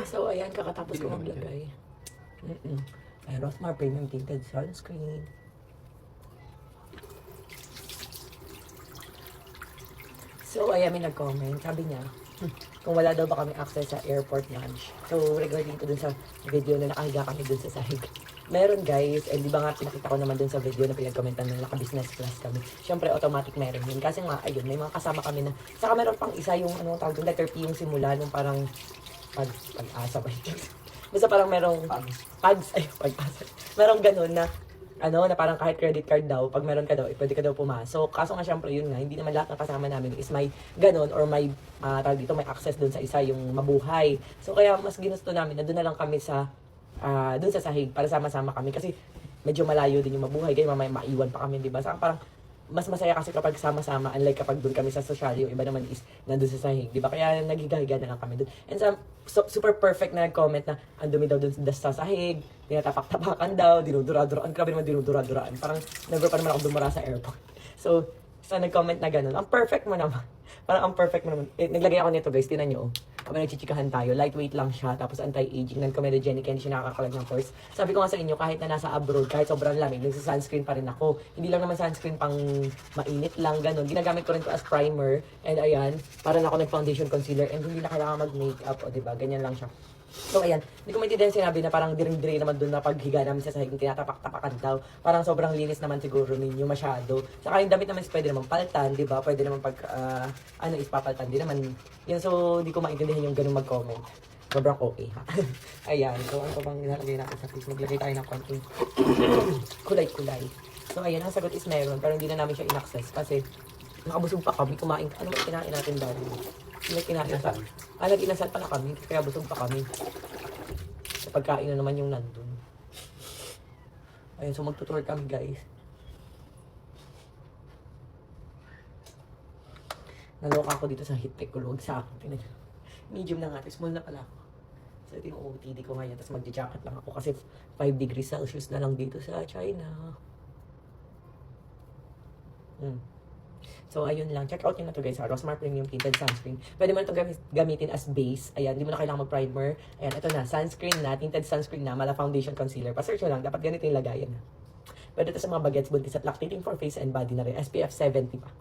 So, ayan, kakatapos ko maglagay. Ay, Rosmar Premium Tinted Sunscreen. So, ayan, may nag-comment. Sabi niya, kung wala daw ba kami access sa airport lunch. So, regarding to dun sa video na nakahiga kami dun sa sahig. Meron guys, di ba nga pinakita ko naman dun sa video na pinag-commentan na naka-business class kami. Siyempre, automatic meron yun. Kasi nga, ayun, may mga kasama kami na, saka meron pang isa yung, ano tawag dun, letter P yung simula, nung parang, pag-asa ba yun? Basta parang merong, pag-asa. Merong ganun na, na parang kahit credit card daw, pag meron ka daw, pwede ka daw pumasok. Kaso nga syempre yun nga, hindi naman lahat ng kasama namin is may ganun or may, tawag dito, may access dun sa isa yung mabuhay. So kaya mas ginusto namin na doon na lang kami sa, dun sa sahig para sama-sama kami. Kasi medyo malayo din yung mabuhay, kaya mamaya maiwan pa kami, di ba? Saka parang, mas masaya kasi kapag sama-sama, unlike kapag doon kami sa social, yung iba naman is nandun sa sahig, di ba? Kaya nagigahiga na lang kami doon. And super perfect na nag-comment na ang dumi daw doon sa sahig, tinatapak-tapakan daw, dinudura-duraan. Grabe naman dinudura-duraan. Parang never pa naman ako dumura sa airport. So, nag-comment na gano'n. Ang perfect mo naman. Parang ang perfect mo naman. Naglagay ako nito guys, tinan nyo. Kapag nagchichikahan tayo, lightweight lang siya, tapos anti-aging, non-comedogenic, hindi siya nakakalag ng pores. Sabi ko nga sa inyo, kahit na nasa abroad, kahit sobrang lamig, nagsa-sunscreen pa rin ako. Hindi lang naman sunscreen pang mainit lang, gano'n. Ginagamit ko rin to as primer. And ayan, parang ako nag-foundation concealer, and hindi na kailangan mag-makeup, o diba? Ganyan lang siya. So ayan, hindi ko maintindihan sinabi na parang diring-diri naman doon na paghiga namin sa sahig, tinatapak-tapakan daw. Parang sobrang linis naman siguro ninyo masyado. Saka yung damit naman pwede naman paltan, di ba? Pwede naman pag, is papaltan, di naman. Yan, so hindi ko maintindihan yung ganung mag-comment. Sobrang okay, ha? Ayan, so ano pa bang nilalagay natin sa face? Maglagay tayo ng konting kulay-kulay. So ayan, ang sagot is meron, pero hindi na namin siya in-access kasi nakabusog pa kami, kumain. Ano ba kinain natin dahil? Nag-inasal. Nag-inasal pala kami, kaya busog pa kami. Sa pagkain na naman yung nandun. Ayun, so magtutour kami guys. Naloka ako dito sa heat tech, kulog sa akin. Medium na nga, small na pala ako. So ito yung OOTD ko ngayon, tapos magja-jacket lang ako kasi 5 degrees Celsius na lang dito sa China. So, ayun lang. Check out nyo na to guys, Rosmar Premium Tinted Sunscreen. Pwede mo na ito gamitin as base. Ayan, hindi mo na kailangan mag-primer. Ayan, ito na. Sunscreen na. Tinted sunscreen na. Mala foundation concealer. Pa-search nyo lang. Dapat ganito yung lagayan. Pwede ito sa mga bagets, buntis at lactating for face and body na rin. SPF 70 pa.